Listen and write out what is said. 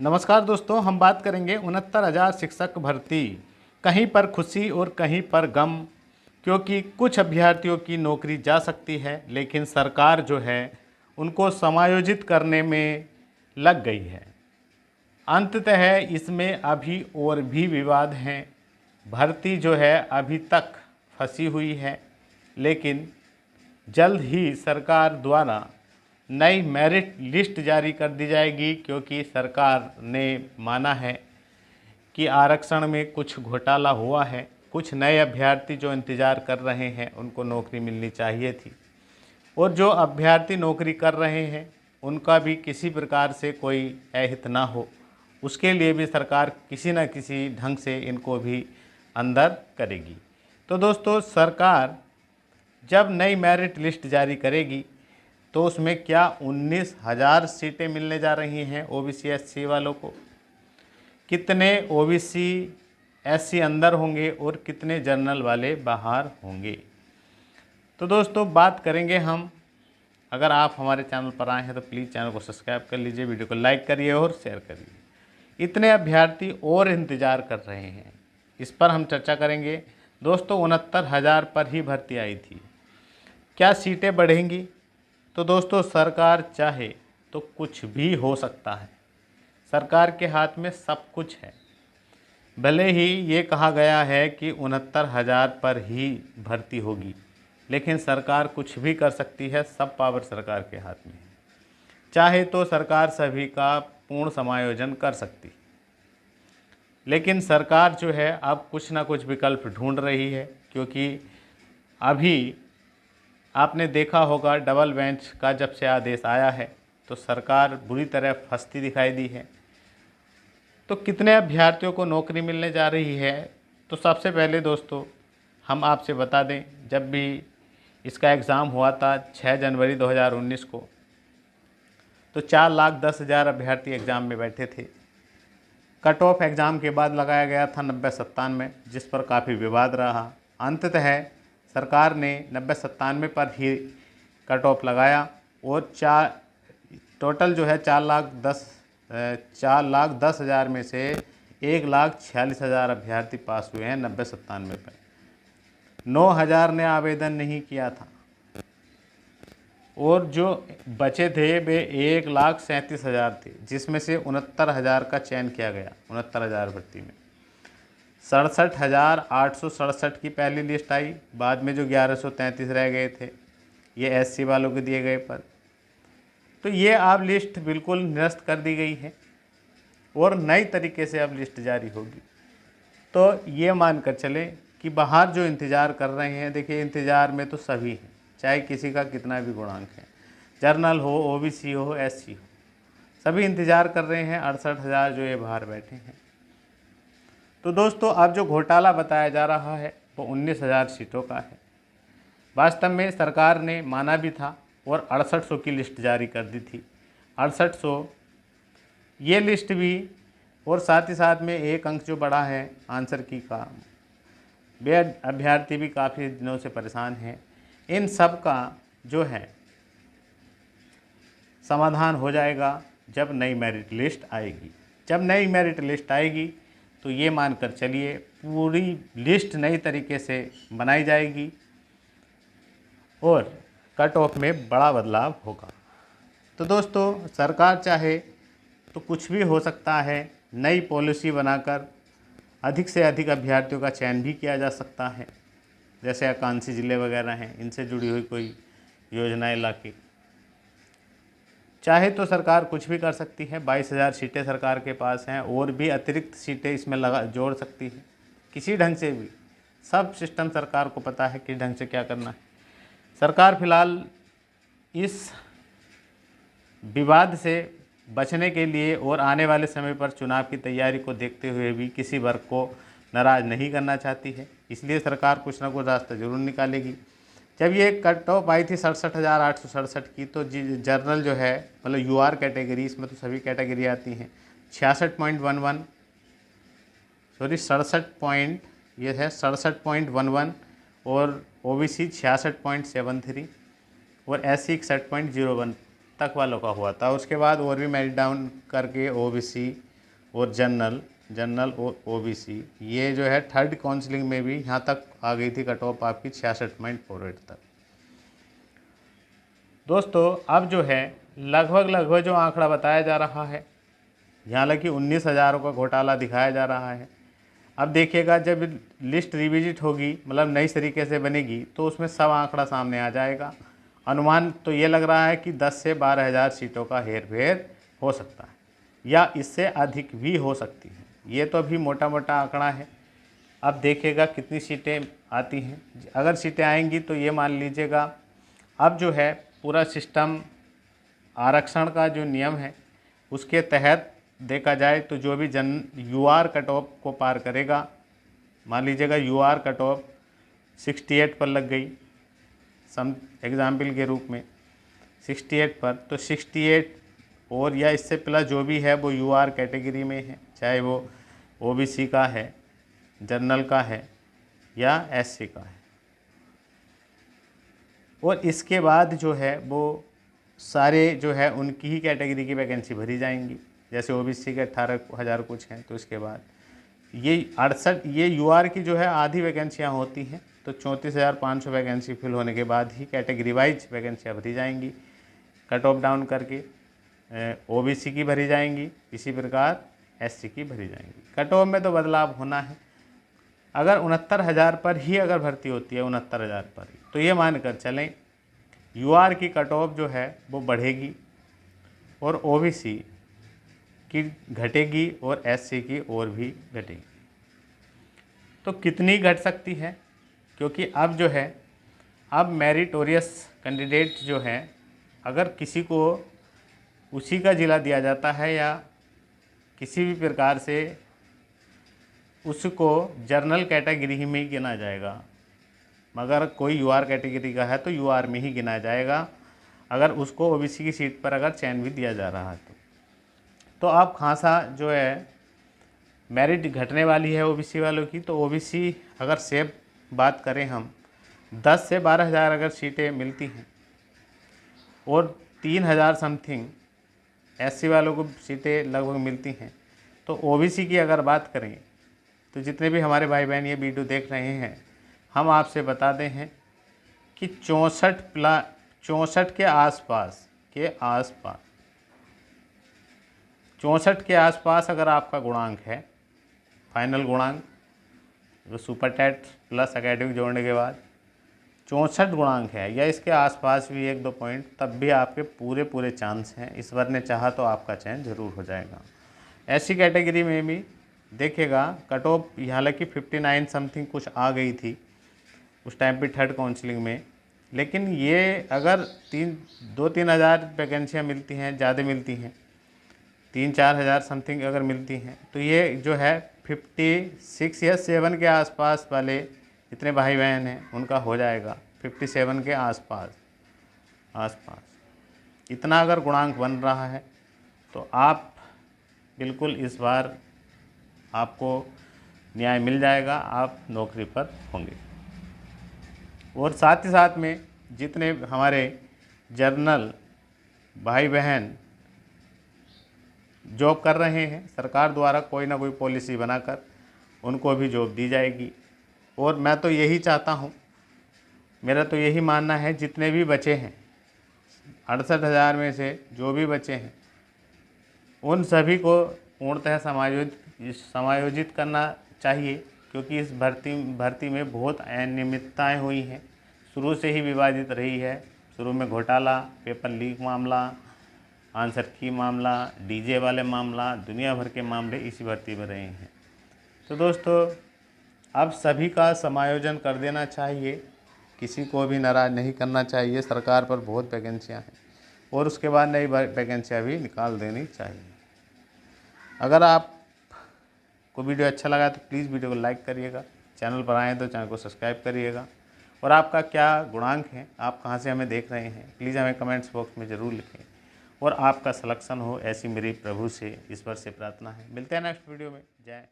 नमस्कार दोस्तों, हम बात करेंगे 69,000 शिक्षक भर्ती। कहीं पर खुशी और कहीं पर गम, क्योंकि कुछ अभ्यर्थियों की नौकरी जा सकती है लेकिन सरकार जो है उनको समायोजित करने में लग गई है। अंततः इसमें अभी और भी विवाद हैं। भर्ती जो है अभी तक फंसी हुई है, लेकिन जल्द ही सरकार द्वारा नई मेरिट लिस्ट जारी कर दी जाएगी, क्योंकि सरकार ने माना है कि आरक्षण में कुछ घोटाला हुआ है। कुछ नए अभ्यर्थी जो इंतज़ार कर रहे हैं उनको नौकरी मिलनी चाहिए थी, और जो अभ्यर्थी नौकरी कर रहे हैं उनका भी किसी प्रकार से कोई अहित ना हो, उसके लिए भी सरकार किसी न किसी ढंग से इनको भी अंदर करेगी। तो दोस्तों, सरकार जब नई मेरिट लिस्ट जारी करेगी तो उसमें क्या 19,000 सीटें मिलने जा रही हैं ओबीसी एससी वालों को? कितने ओबीसी एससी अंदर होंगे और कितने जनरल वाले बाहर होंगे? तो दोस्तों, बात करेंगे हम। अगर आप हमारे चैनल पर आए हैं तो प्लीज़ चैनल को सब्सक्राइब कर लीजिए, वीडियो को लाइक करिए और शेयर करिए। इतने अभ्यर्थी और इंतज़ार कर रहे हैं, इस पर हम चर्चा करेंगे। दोस्तों, 69,000 पर ही भर्ती आई थी, क्या सीटें बढ़ेंगी? तो दोस्तों, सरकार चाहे तो कुछ भी हो सकता है। सरकार के हाथ में सब कुछ है। भले ही ये कहा गया है कि 69,000 पर ही भर्ती होगी, लेकिन सरकार कुछ भी कर सकती है। सब पावर सरकार के हाथ में है। चाहे तो सरकार सभी का पूर्ण समायोजन कर सकती, लेकिन सरकार जो है अब कुछ ना कुछ विकल्प ढूंढ रही है, क्योंकि अभी आपने देखा होगा डबल बेंच का जब से आदेश आया है तो सरकार बुरी तरह फंसती दिखाई दी है। तो कितने अभ्यर्थियों को नौकरी मिलने जा रही है? तो सबसे पहले दोस्तों, हम आपसे बता दें, जब भी इसका एग्ज़ाम हुआ था 6 जनवरी 2019 को, तो 4,10,000 अभ्यर्थी एग्ज़ाम में बैठे थे। कट ऑफ एग्ज़ाम के बाद लगाया गया था 90-97, जिस पर काफ़ी विवाद रहा। अंततः सरकार ने 90-97 पर ही कट ऑफ लगाया, और टोटल जो है 4,10,000 में से 1,46,000 अभ्यर्थी पास हुए हैं 90-97 पर। 9,000 ने आवेदन नहीं किया था, और जो बचे थे वे 1,37,000 थे, जिसमें से 69,000 का चयन किया गया। 69,000 भर्ती में 67,867 की पहली लिस्ट आई। बाद में जो 1,133 रह गए थे, ये एससी वालों को दिए गए पद। तो ये अब लिस्ट बिल्कुल निरस्त कर दी गई है, और नई तरीके से अब लिस्ट जारी होगी। तो ये मानकर चलें कि बाहर जो इंतज़ार कर रहे हैं, देखिए इंतज़ार में तो सभी हैं, चाहे किसी का कितना भी गुणांक है, जर्नल हो, ओबीसी हो, एससी हो, सभी इंतज़ार कर रहे हैं। 68,000 जो ये बाहर बैठे हैं। तो दोस्तों, अब जो घोटाला बताया जा रहा है वो 19,000 सीटों का है। वास्तव में सरकार ने माना भी था और 6800 की लिस्ट जारी कर दी थी। 6800 ये लिस्ट भी, और साथ ही साथ में एक अंक जो बढ़ा है आंसर की का, वे अभ्यर्थी भी काफ़ी दिनों से परेशान हैं। इन सब का जो है समाधान हो जाएगा जब नई मेरिट लिस्ट आएगी। जब नई मेरिट लिस्ट आएगी तो ये मानकर चलिए पूरी लिस्ट नई तरीके से बनाई जाएगी, और कट ऑफ में बड़ा बदलाव होगा। तो दोस्तों, सरकार चाहे तो कुछ भी हो सकता है। नई पॉलिसी बनाकर अधिक से अधिक अभ्यर्थियों का चयन भी किया जा सकता है, जैसे आकांक्षी ज़िले वगैरह हैं, इनसे जुड़ी हुई कोई योजनाएं लाके। चाहे तो सरकार कुछ भी कर सकती है। 22,000 सीटें सरकार के पास हैं, और भी अतिरिक्त सीटें इसमें जोड़ सकती है किसी ढंग से भी। सब सिस्टम सरकार को पता है किस ढंग से क्या करना है। सरकार फिलहाल इस विवाद से बचने के लिए और आने वाले समय पर चुनाव की तैयारी को देखते हुए भी किसी वर्ग को नाराज़ नहीं करना चाहती है, इसलिए सरकार कुछ ना कुछ रास्ता जरूर निकालेगी। जब ये कट ऑफ आई थी 67,867 की, तो जर्नल जो है, मतलब यूआर कैटेगरी, इसमें तो सभी कैटेगरी आती हैं, 66.11, सॉरी 67.11, और ओबीसी 66.73, और एससी 61.01 तक वालों का हुआ था। उसके बाद और भी मेरिट डाउन करके ओबीसी और जनरल और ओबीसी, ये जो है थर्ड काउंसलिंग में भी यहाँ तक आ गई थी कट ऑफ आपकी 66.48 तक। दोस्तों अब जो है लगभग जो आंकड़ा बताया जा रहा है, हालांकि 19,000 का घोटाला दिखाया जा रहा है। अब देखिएगा जब लिस्ट रिविजिट होगी, मतलब नई तरीके से बनेगी, तो उसमें सब आंकड़ा सामने आ जाएगा। अनुमान तो ये लग रहा है कि 10 से 12,000 सीटों का हेरफेर हो सकता है या इससे अधिक भी हो सकती है। ये तो अभी मोटा मोटा आंकड़ा है। अब देखिएगा कितनी सीटें आती हैं। अगर सीटें आएंगी तो ये मान लीजिएगा अब जो है पूरा सिस्टम आरक्षण का जो नियम है उसके तहत देखा जाए तो जो भी यूआर कट ऑफ को पार करेगा, मान लीजिएगा यूआर कट ऑफ 68 पर लग गई, सम एग्जाम्पल के रूप में 68 पर, तो 68 और या इससे प्लस जो भी है वो यूआर कैटेगरी में है, चाहे वो ओबीसी का है, जनरल का है या एससी का है। और इसके बाद जो है वो सारे जो है उनकी ही कैटेगरी की वैकेंसी भरी जाएंगी। जैसे ओबीसी के 18,000 कुछ हैं, तो इसके बाद ये 68 ये यूआर की जो है आधी वैकेंसियाँ होती हैं, तो 34,500 वैकेंसी फिल होने के बाद ही कैटेगरी वाइज वैकेंसियाँ भरी जाएंगी, कट ऑफ डाउन करके। ओबीसी की भरी जाएंगी, इसी प्रकार एससी की भरी जाएंगी। कट ऑफ में तो बदलाव होना है। अगर 69,000 पर ही अगर भर्ती होती है, 69,000 पर ही, तो ये मान कर चलें यूआर की कट ऑफ जो है वो बढ़ेगी और ओबीसी की घटेगी और एससी की और भी घटेगी। तो कितनी घट सकती है, क्योंकि अब जो है अब मेरिटोरियस कैंडिडेट जो है, अगर किसी को उसी का ज़िला दिया जाता है या किसी भी प्रकार से उसको जर्नल कैटेगरी में ही गिना जाएगा, मगर कोई यूआर कैटेगरी का है तो यूआर में ही गिना जाएगा, अगर उसको ओबीसी की सीट पर अगर चयन भी दिया जा रहा है तो आप खासा जो है मेरिट घटने वाली है ओबीसी वालों की। तो ओबीसी अगर सेफ बात करें हम, 10 से 12,000 अगर सीटें मिलती हैं और 3,000 समथिंग एससी वालों को सीटें लगभग मिलती हैं, तो ओबीसी की अगर बात करें तो जितने भी हमारे भाई बहन ये वीडियो देख रहे हैं, हम आपसे बताते हैं कि 64 के आसपास 64 के आसपास अगर आपका गुणांक है, फाइनल गुणांक जो सुपर टेट प्लस एकेडमिक जोड़ने के बाद 64 गुणांक है या इसके आसपास भी 1-2 पॉइंट, तब भी आपके पूरे चांस हैं। ईश्वर ने चाहा तो आपका चयन जरूर हो जाएगा। ऐसी कैटेगरी में भी देखिएगा कट ऑफ हालांकि 59 समथिंग कुछ आ गई थी उस टाइम पे थर्ड काउंसलिंग में, लेकिन ये अगर 2-3 हज़ार वैकेंसियाँ मिलती हैं, ज़्यादा मिलती हैं, 3-4 हज़ार समथिंग अगर मिलती हैं, तो ये जो है 56 या 7 के आसपास वाले जितने भाई बहन हैं उनका हो जाएगा। 57 के आसपास इतना अगर गुणांक बन रहा है तो आप बिल्कुल इस बार आपको न्याय मिल जाएगा, आप नौकरी पर होंगे। और साथ ही साथ में जितने हमारे जर्नल भाई बहन जॉब कर रहे हैं, सरकार द्वारा कोई ना कोई पॉलिसी बनाकर उनको भी जॉब दी जाएगी। और मैं तो यही चाहता हूँ, मेरा तो यही मानना है, जितने भी बचे हैं 68,000 में से जो भी बचे हैं उन सभी को पूर्णतः समायोजित करना चाहिए, क्योंकि इस भर्ती में बहुत अनियमितताएँ हुई हैं, शुरू से ही विवादित रही है। शुरू में घोटाला, पेपर लीक मामला, आंसर की मामला, डीजे वाले मामला, दुनिया भर के मामले इसी भर्ती में रहे हैं। तो दोस्तों अब सभी का समायोजन कर देना चाहिए, किसी को भी नाराज़ नहीं करना चाहिए। सरकार पर बहुत वैकेंसियाँ हैं और उसके बाद नई वैकेंसियाँ भी निकाल देनी चाहिए। अगर आपको वीडियो अच्छा लगा तो प्लीज़ वीडियो को लाइक करिएगा, चैनल पर आएँ तो चैनल को सब्सक्राइब करिएगा। और आपका क्या गुणांक है, आप कहाँ से हमें देख रहे हैं, प्लीज़ हमें कमेंट्स बॉक्स में ज़रूर लिखें। और आपका सिलेक्शन हो ऐसी मेरी प्रभु से ईश्वर से प्रार्थना है। मिलते हैं नेक्स्ट वीडियो में। जय